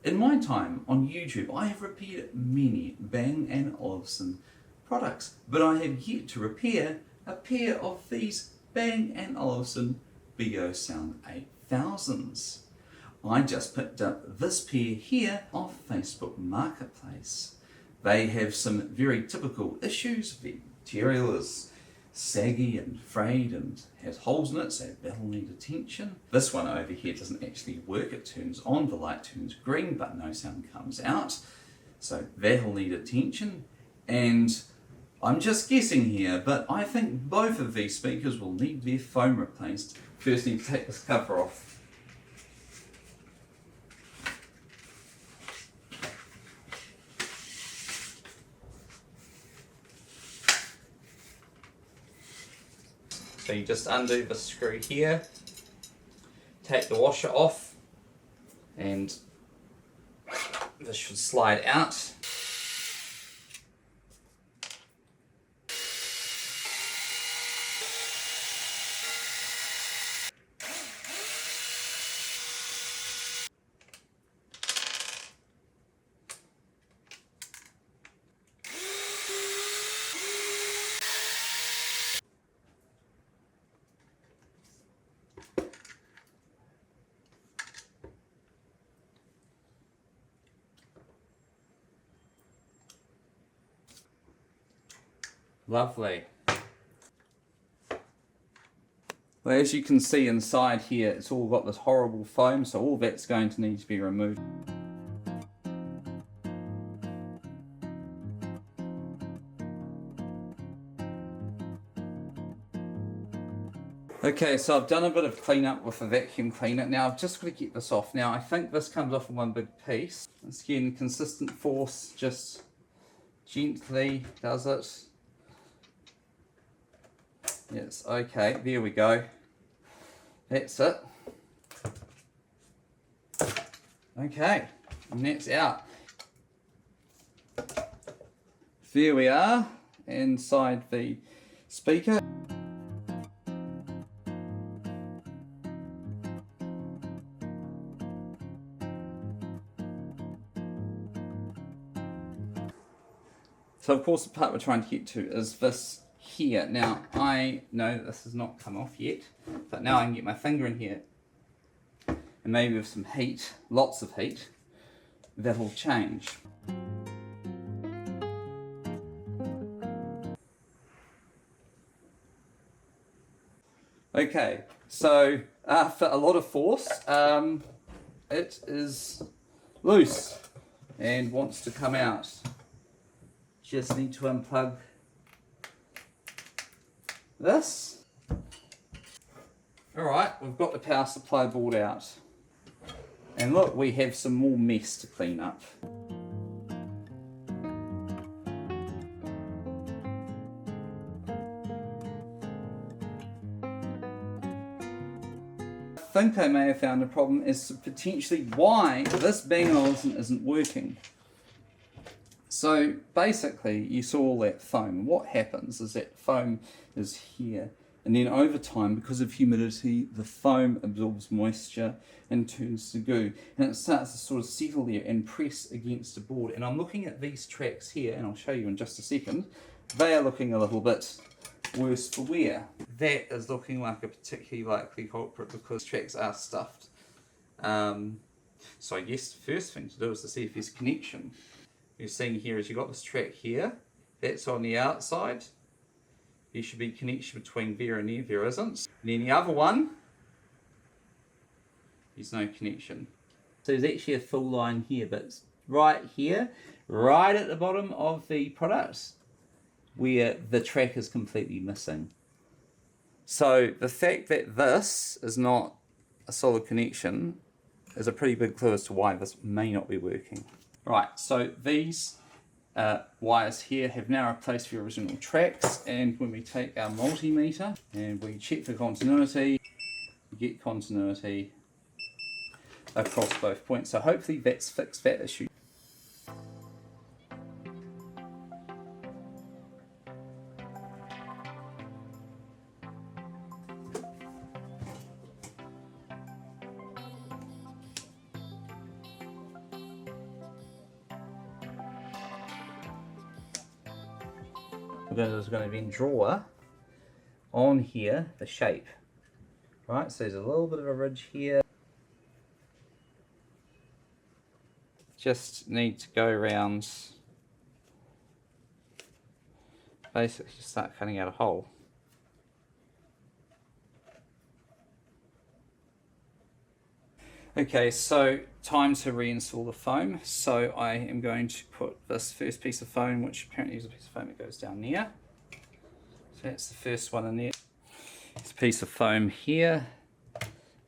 In my time on YouTube, I have repaired many Bang & Olufsen products, but I have yet to repair a pair of these Bang & Olufsen Beosound 8000s. I just picked up this pair here off Facebook Marketplace. They have some very typical issues. The material is saggy and frayed and has holes in it, so that'll need attention. This one over here doesn't actually work. It turns on, the light turns green, but no sound comes out. So that'll need attention. And I'm just guessing here, but I think both of these speakers will need their foam replaced. First need to take this cover off. So you just undo the screw here, take the washer off, and this should slide out. Lovely. Well, as you can see inside here, it's all got this horrible foam, so all that's going to need to be removed. Okay, so I've done a bit of cleanup with a vacuum cleaner. Now I've just got to get this off. Now I think this comes off in one big piece. Once again, consistent force, just gently does it. Yes, okay, there we go. That's it. Okay, and that's out. There we are, inside the speaker. So of course the part we're trying to get to is this here. Now I know that this has not come off yet, but now I can get my finger in here and maybe with some heat, lots of heat, that'll change. Okay, so after a lot of force, it is loose and wants to come out. Just need to unplug this. Alright, we've got the power supply board out. And look, we have some more mess to clean up. I think I may have found a problem as to potentially why this Bang & Olufsen isn't working. So basically you saw all that foam. What happens is that foam is here, and then over time, because of humidity, the foam absorbs moisture and turns to goo, and it starts to sort of settle there and press against the board. And I'm looking at these tracks here, and I'll show you in just a second. They are looking a little bit worse for wear. That is looking like a particularly likely culprit because tracks are stuffed. So I guess the first thing to do is to see if there's connection. You're seeing here is you've got this track here, that's on the outside. There should be connection between there and there, there isn't. And then the other one, there's no connection. So there's actually a full line here, but it's right here, right at the bottom of the product, where the track is completely missing. So the fact that this is not a solid connection is a pretty big clue as to why this may not be working. Right, so these wires here have now replaced the original tracks, and when we take our multimeter and we check for continuity, we get continuity across both points. So hopefully that's fixed that issue. is going to then draw on here the shape. Right, so there's a little bit of a ridge here. Just need to go around, basically just start cutting out a hole. Okay, so time to reinstall the foam. So I am going to put this first piece of foam, which apparently is a piece of foam that goes down there. So that's the first one in there. This piece of foam here,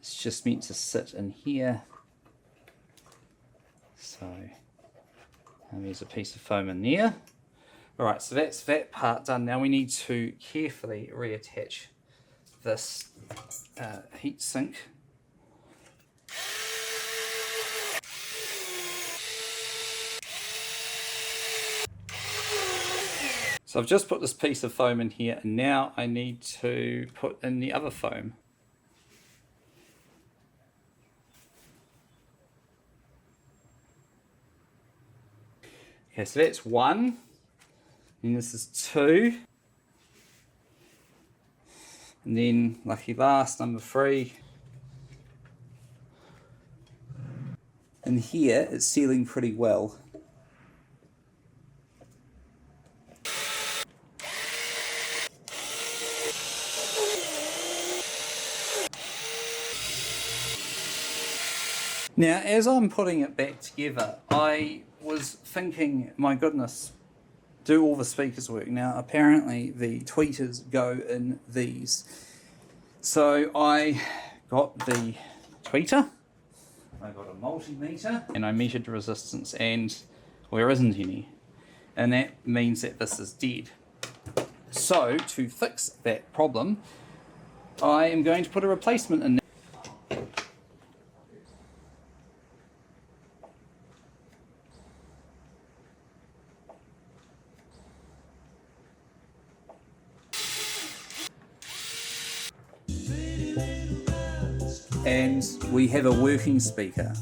it's just meant to sit in here. So, and there's a piece of foam in there. Alright, so that's that part done. Now we need to carefully reattach this heat sink. So I've just put this piece of foam in here, and now I need to put in the other foam. Okay, so that's one, and this is two, and then lucky last, number three. And here it's sealing pretty well. Now, as I'm putting it back together, I was thinking, my goodness, do all the speakers work? Now, apparently the tweeters go in these. So I got the tweeter, I got a multimeter, and I measured the resistance, and there isn't any. And that means that this is dead. So, to fix that problem, I am going to put a replacement in there. And we have a working speaker.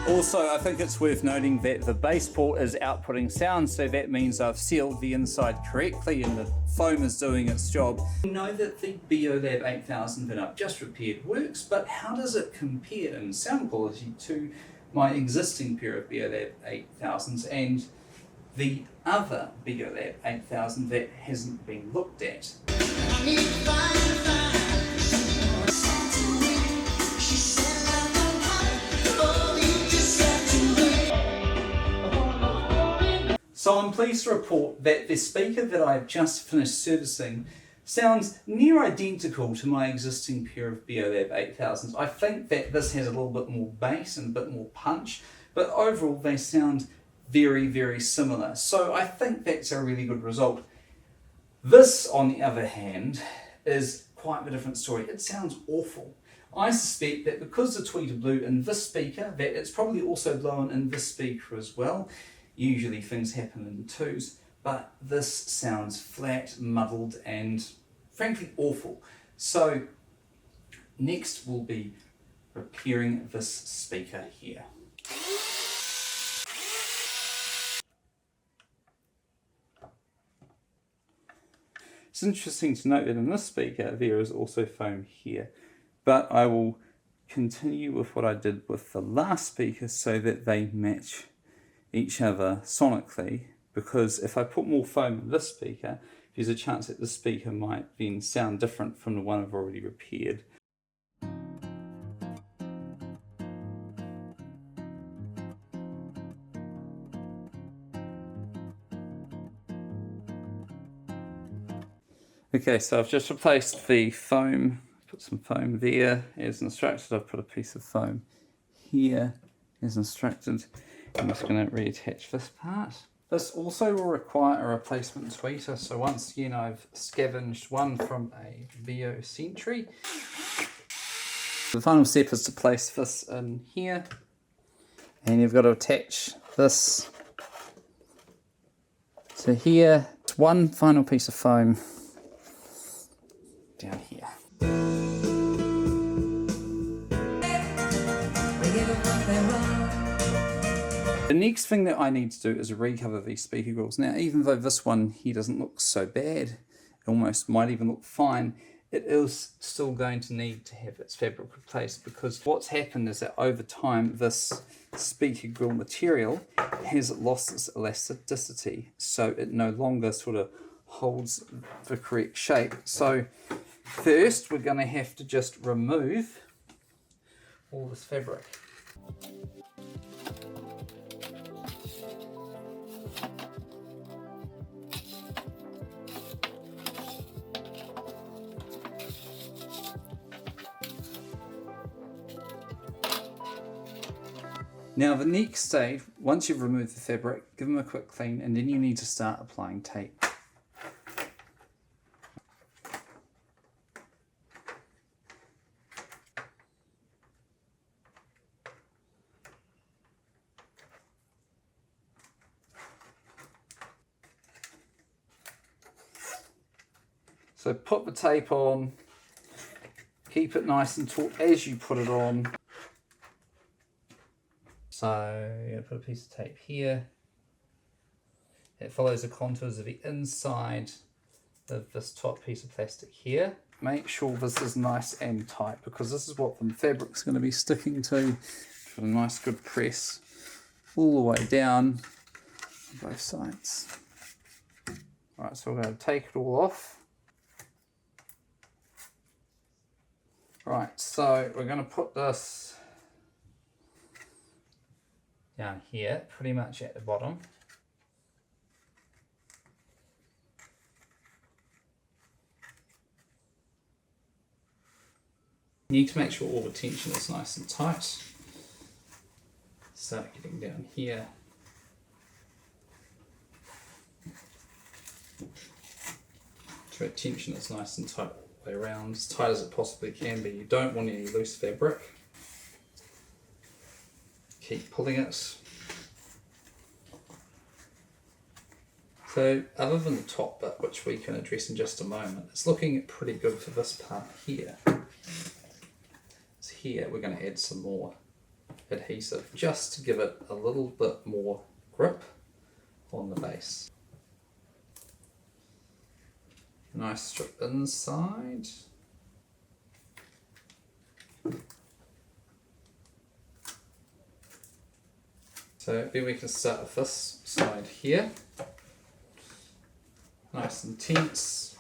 Also, I think it's worth noting that the base port is outputting sound, so that means I've sealed the inside correctly and the foam is doing its job. We know that the Beolab 8000 that I've just repaired works, but how does it compare in sound quality to my existing pair of Beolab 8000s and the other Beolab 8000 that hasn't been looked at? So I'm pleased to report that the speaker that I've just finished servicing sounds near identical to my existing pair of Beolab 8000s. I think that this has a little bit more bass and a bit more punch, but overall they sound very, very similar. So I think that's a really good result. This, on the other hand, is quite a different story. It sounds awful. I suspect that because the tweeter blew in this speaker, that it's probably also blown in this speaker as well. Usually things happen in twos, but this sounds flat, muddled, and frankly awful. So next we'll be repairing this speaker here. It's interesting to note that in this speaker there is also foam here, but I will continue with what I did with the last speaker so that they match each other sonically, because if I put more foam in this speaker, there's a chance that this speaker might then sound different from the one I've already repaired. Okay, so I've just replaced the foam, put some foam there as instructed. I've put a piece of foam here as instructed. I'm just going to reattach this part. This also will require a replacement tweeter, so once again I've scavenged one from a Beosentry. The final step is to place this in here, and you've got to attach this to here. It's one final piece of foam down here. The next thing that I need to do is recover these speaker grills. Now, even though this one here doesn't look so bad, it almost might even look fine, it is still going to need to have its fabric replaced, because what's happened is that over time this speaker grill material has lost its elasticity, so it no longer sort of holds the correct shape. So first we're going to have to just remove all this fabric. Now the next stage, once you've removed the fabric, give them a quick clean, and then you need to start applying tape. So put the tape on, keep it nice and taut as you put it on. So you're going to put a piece of tape here. It follows the contours of the inside of this top piece of plastic here. Make sure this is nice and tight, because this is what the fabric's going to be sticking to. Put a nice good press all the way down on both sides. Alright, so we're going to take it all off. Right, so we're going to put this down here, pretty much at the bottom. You need to make sure all the tension is nice and tight. Start getting down here. So that tension is nice and tight all the way around, as tight as it possibly can be. You don't want any loose fabric. Keep pulling it. So other than the top bit, which we can address in just a moment, it's looking pretty good for this part here. So here we're going to add some more adhesive just to give it a little bit more grip on the base. Nice strip inside. So then we can start with this side here. Nice and tense,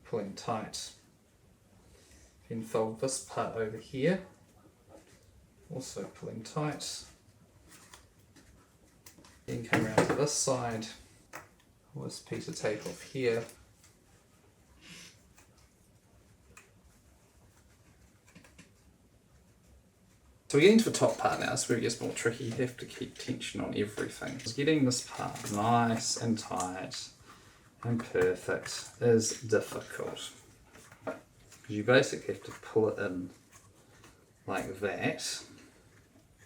pulling tight. Then fold this part over here, also pulling tight. Then come around to this side, pull this piece of tape off here. So we're getting to the top part now, it's where it gets more tricky. You have to keep tension on everything. Getting this part nice and tight and perfect is difficult. Because you basically have to pull it in like that.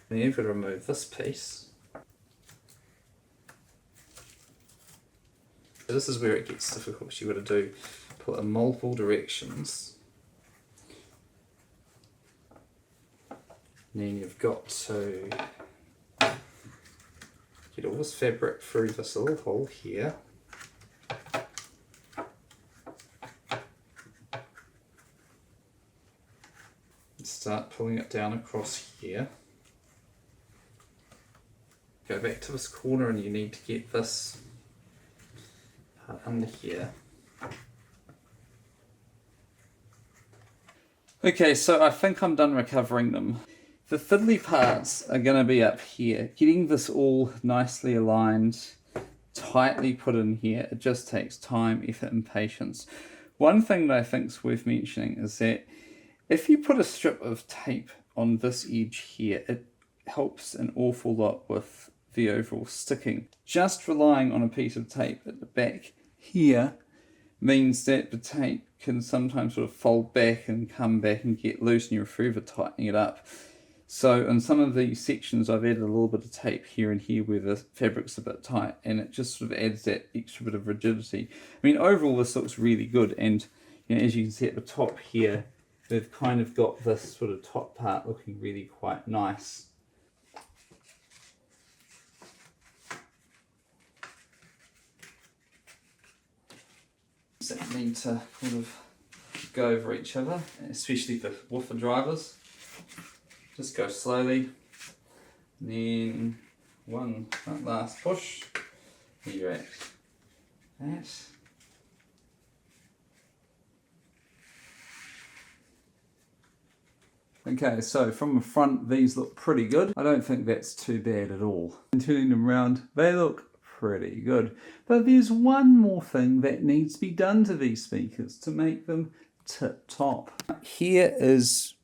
Then you've got to remove this piece. So this is where it gets difficult. You've got to pull it in multiple directions. And then you've got to get all this fabric through this little hole here. And start pulling it down across here. Go back to this corner and you need to get this part under here. Okay, so I think I'm done recovering them. The fiddly parts are going to be up here. Getting this all nicely aligned, tightly put in here, it just takes time, effort and patience. One thing that I think is worth mentioning is that if you put a strip of tape on this edge here, it helps an awful lot with the overall sticking. Just relying on a piece of tape at the back here means that the tape can sometimes sort of fold back and come back and get loose and you're forever tightening it up. So in some of these sections I've added a little bit of tape here and here where the fabric's a bit tight, and it just sort of adds that extra bit of rigidity. I mean, overall this looks really good, and you know, as you can see at the top here, we've kind of got this sort of top part looking really quite nice. amps that need to kind of go over each other, especially for woofer drivers. Just go slowly, and then one last push, here you're at that. Okay, so from the front, these look pretty good. I don't think that's too bad at all. And turning them around, they look pretty good. But there's one more thing that needs to be done to these speakers to make them tip-top. Here is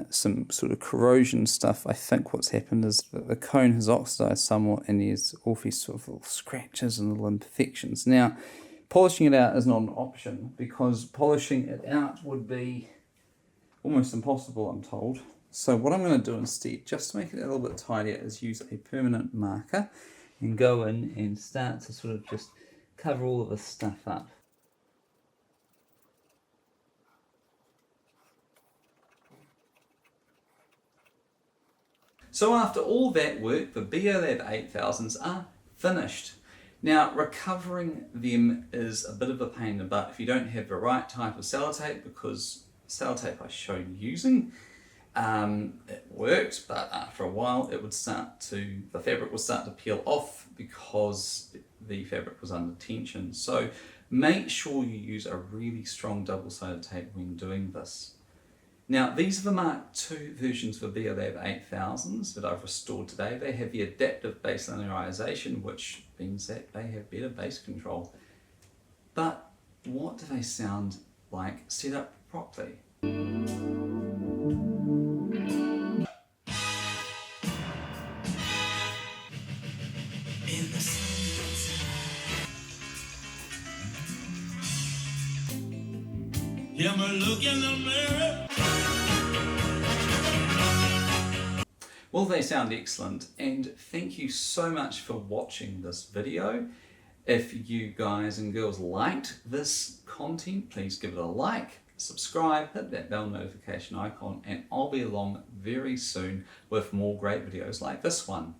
some sort of corrosion stuff. I think what's happened is that the cone has oxidized somewhat and there's all these sort of little scratches and little imperfections. Now, polishing it out is not an option because polishing it out would be almost impossible, I'm told. So what I'm going to do instead, just to make it a little bit tidier, is use a permanent marker and go in and start to sort of just cover all of this stuff up. So after all that work, the Beolab 8000s are finished. Now, recovering them is a bit of a pain in the butt if you don't have the right type of sellotape, because sellotape I showed you using, it worked, but after a while the fabric would start to peel off because the fabric was under tension. So make sure you use a really strong double-sided tape when doing this. Now, these are the Mark II versions for Beolab 8000s that I've restored today. They have the adaptive bass linearization, which means that they have better bass control. But what do they sound like set up properly? Yeah, I'm looking in the mirror. Well, they sound excellent, and thank you so much for watching this video. If you guys and girls liked this content, please give it a like, subscribe, hit that bell notification icon, and I'll be along very soon with more great videos like this one.